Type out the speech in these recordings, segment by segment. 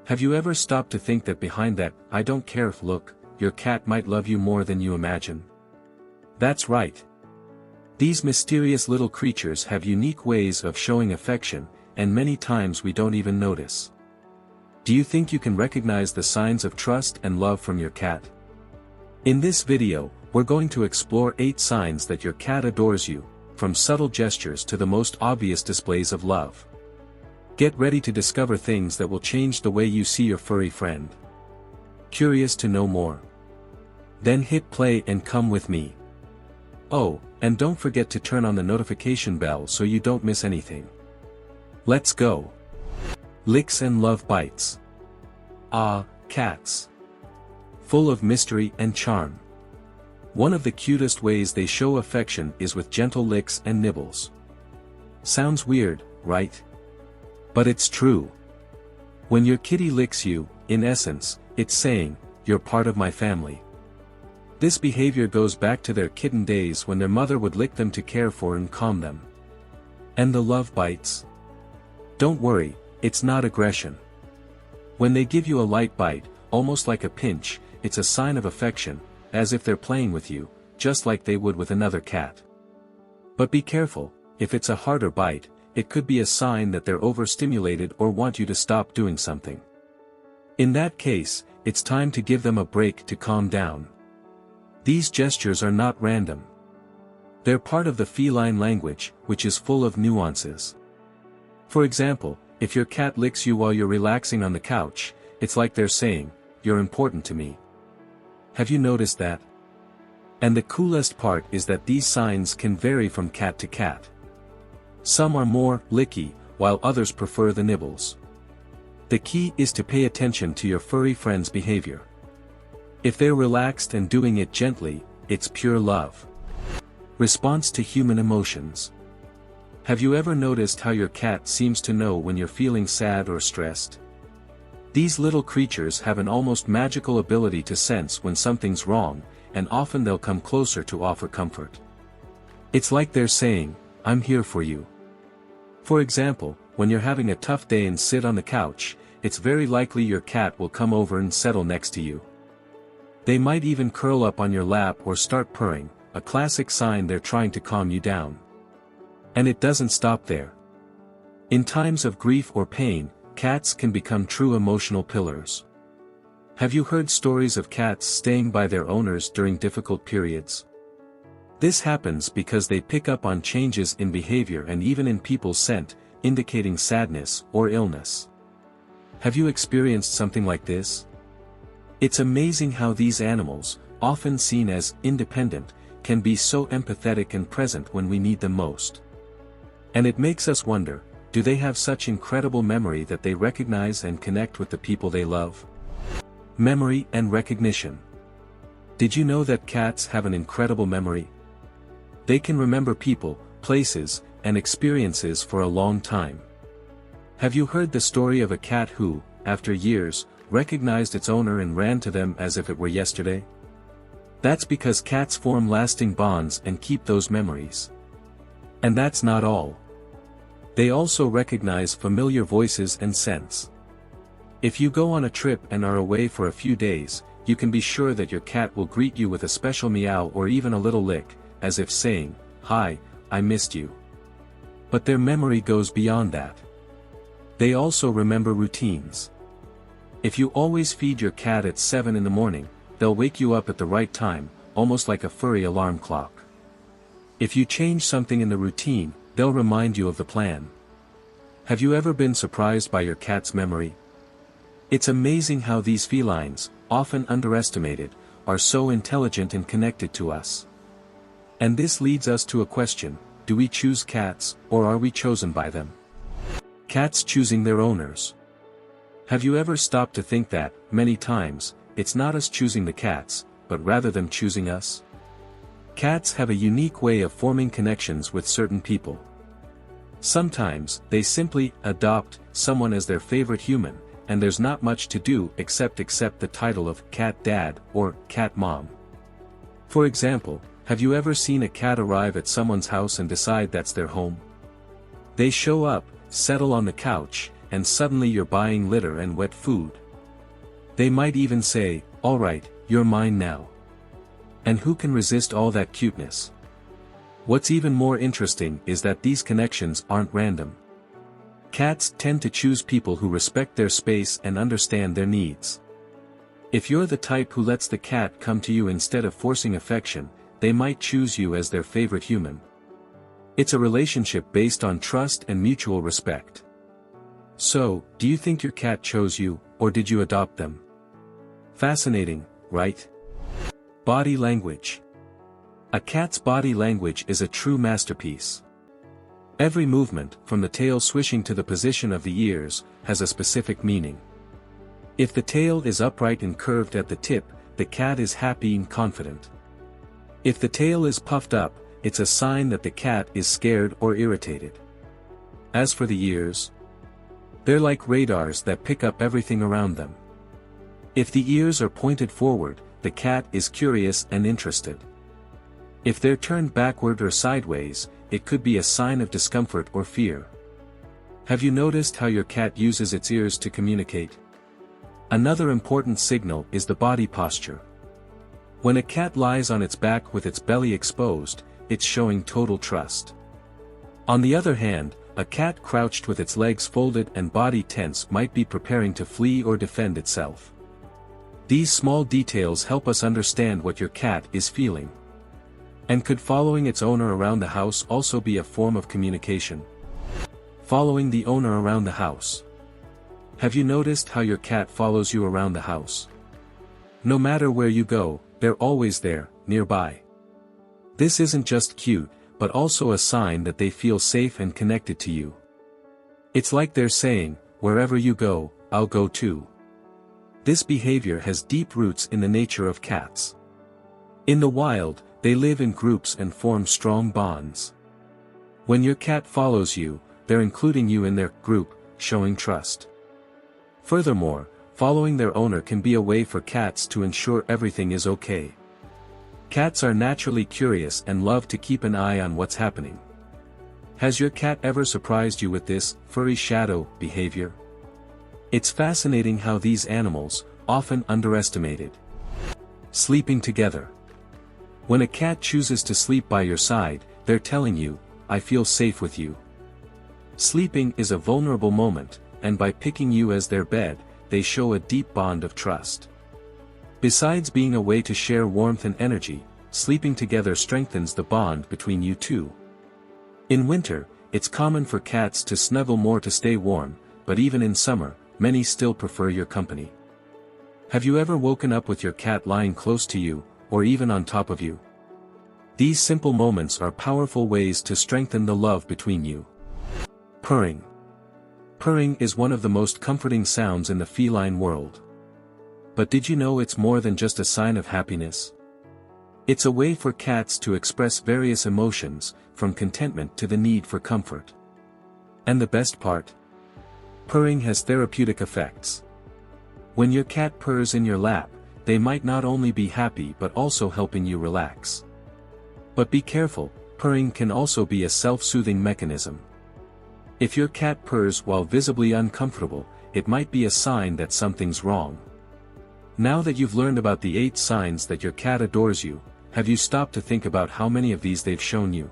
Have you ever stopped to think that behind that "I don't care" look, your cat might love you more than you imagine? That's right. These mysterious little creatures have unique ways of showing affection, and many times we don't even notice. Do you think you can recognize the signs of trust and love from your cat? In this video, we're going to explore 8 signs that your cat adores you, from subtle gestures to the most obvious displays of love. Get ready to discover things that will change the way you see your furry friend. Curious to know more? Then hit play and come with me. Oh, and don't forget to turn on the notification bell so you don't miss anything. Let's go. Licks and love bites. Ah, cats. Full of mystery and charm. One of the cutest ways they show affection is with gentle licks and nibbles. Sounds weird, right? But it's true. When your kitty licks you, in essence, it's saying, "You're part of my family." This behavior goes back to their kitten days when their mother would lick them to care for and calm them. And the love bites? Don't worry, it's not aggression. When they give you a light bite, almost like a pinch, it's a sign of affection, as if they're playing with you, just like they would with another cat. But be careful, if it's a harder bite, it could be a sign that they're overstimulated or want you to stop doing something. In that case, it's time to give them a break to calm down. These gestures are not random. They're part of the feline language, which is full of nuances. For example, if your cat licks you while you're relaxing on the couch, it's like they're saying, "You're important to me." Have you noticed that? And the coolest part is that these signs can vary from cat to cat. Some are more licky, while others prefer the nibbles. The key is to pay attention to your furry friend's behavior. If they're relaxed and doing it gently, it's pure love. Response to human emotions. Have you ever noticed how your cat seems to know when you're feeling sad or stressed? These little creatures have an almost magical ability to sense when something's wrong, and often they'll come closer to offer comfort. It's like they're saying, "I'm here for you." For example, when you're having a tough day and sit on the couch, it's very likely your cat will come over and settle next to you. They might even curl up on your lap or start purring, a classic sign they're trying to calm you down. And it doesn't stop there. In times of grief or pain, cats can become true emotional pillars. Have you heard stories of cats staying by their owners during difficult periods? This happens because they pick up on changes in behavior and even in people's scent, indicating sadness or illness. Have you experienced something like this? It's amazing how these animals, often seen as independent, can be so empathetic and present when we need them most. And it makes us wonder, do they have such incredible memory that they recognize and connect with the people they love? Memory and recognition. Did you know that cats have an incredible memory? They can remember people, places, and experiences for a long time. Have you heard the story of a cat who, after years, recognized its owner and ran to them as if it were yesterday? That's because cats form lasting bonds and keep those memories. And that's not all. They also recognize familiar voices and scents. If you go on a trip and are away for a few days, you can be sure that your cat will greet you with a special meow or even a little lick, as if saying, "Hi, I missed you." But their memory goes beyond that. They also remember routines. If you always feed your cat at 7 in the morning, they'll wake you up at the right time, almost like a furry alarm clock. If you change something in the routine, they'll remind you of the plan. Have you ever been surprised by your cat's memory? It's amazing how these felines, often underestimated, are so intelligent and connected to us. And this leads us to a question: do we choose cats, or are we chosen by them? Cats choosing their owners. Have you ever stopped to think that, many times, it's not us choosing the cats, but rather them choosing us? Cats have a unique way of forming connections with certain people. Sometimes, they simply adopt someone as their favorite human, and there's not much to do except accept the title of cat dad or cat mom. For example, have you ever seen a cat arrive at someone's house and decide that's their home? They show up, settle on the couch, and suddenly you're buying litter and wet food. They might even say, "Alright, you're mine now." And who can resist all that cuteness? What's even more interesting is that these connections aren't random. Cats tend to choose people who respect their space and understand their needs. If you're the type who lets the cat come to you instead of forcing affection, they might choose you as their favorite human. It's a relationship based on trust and mutual respect. So, do you think your cat chose you, or did you adopt them? Fascinating, right? Body language. A cat's body language is a true masterpiece. Every movement, from the tail swishing to the position of the ears, has a specific meaning. If the tail is upright and curved at the tip, the cat is happy and confident. If the tail is puffed up, it's a sign that the cat is scared or irritated. As for the ears, they're like radars that pick up everything around them. If the ears are pointed forward, the cat is curious and interested. If they're turned backward or sideways, it could be a sign of discomfort or fear. Have you noticed how your cat uses its ears to communicate? Another important signal is the body posture. When a cat lies on its back with its belly exposed, it's showing total trust. On the other hand, a cat crouched with its legs folded and body tense might be preparing to flee or defend itself. These small details help us understand what your cat is feeling. And could following its owner around the house also be a form of communication? Following the owner around the house. Have you noticed how your cat follows you around the house? No matter where you go, they're always there, nearby. This isn't just cute, but also a sign that they feel safe and connected to you. It's like they're saying, "Wherever you go, I'll go too." This behavior has deep roots in the nature of cats. In the wild, they live in groups and form strong bonds. When your cat follows you, they're including you in their group, showing trust. Furthermore, following their owner can be a way for cats to ensure everything is okay. Cats are naturally curious and love to keep an eye on what's happening. Has your cat ever surprised you with this furry shadow behavior? It's fascinating how these animals, often underestimated, sleeping together. When a cat chooses to sleep by your side, they're telling you, "I feel safe with you." Sleeping is a vulnerable moment, and by picking you as their bed, they show a deep bond of trust. Besides being a way to share warmth and energy, sleeping together strengthens the bond between you two. In winter, it's common for cats to snuggle more to stay warm, but even in summer, many still prefer your company. Have you ever woken up with your cat lying close to you, or even on top of you? These simple moments are powerful ways to strengthen the love between you. Purring. Purring is one of the most comforting sounds in the feline world. But did you know it's more than just a sign of happiness? It's a way for cats to express various emotions, from contentment to the need for comfort. And the best part? Purring has therapeutic effects. When your cat purrs in your lap, they might not only be happy but also helping you relax. But be careful, purring can also be a self-soothing mechanism. If your cat purrs while visibly uncomfortable, it might be a sign that something's wrong. Now that you've learned about the 8 signs that your cat adores you, have you stopped to think about how many of these they've shown you?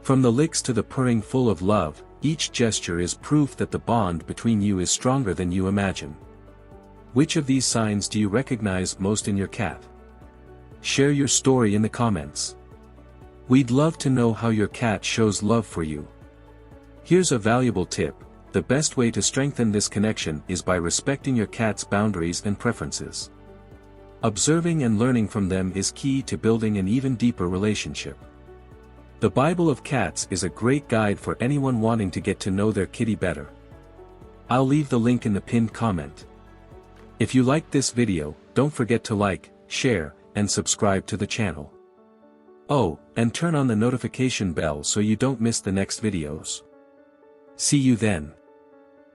From the licks to the purring full of love, each gesture is proof that the bond between you is stronger than you imagine. Which of these signs do you recognize most in your cat? Share your story in the comments. We'd love to know how your cat shows love for you. Here's a valuable tip: the best way to strengthen this connection is by respecting your cat's boundaries and preferences. Observing and learning from them is key to building an even deeper relationship. The Bible of Cats is a great guide for anyone wanting to get to know their kitty better. I'll leave the link in the pinned comment. If you liked this video, don't forget to like, share, and subscribe to the channel. Oh, and turn on the notification bell so you don't miss the next videos. See you then.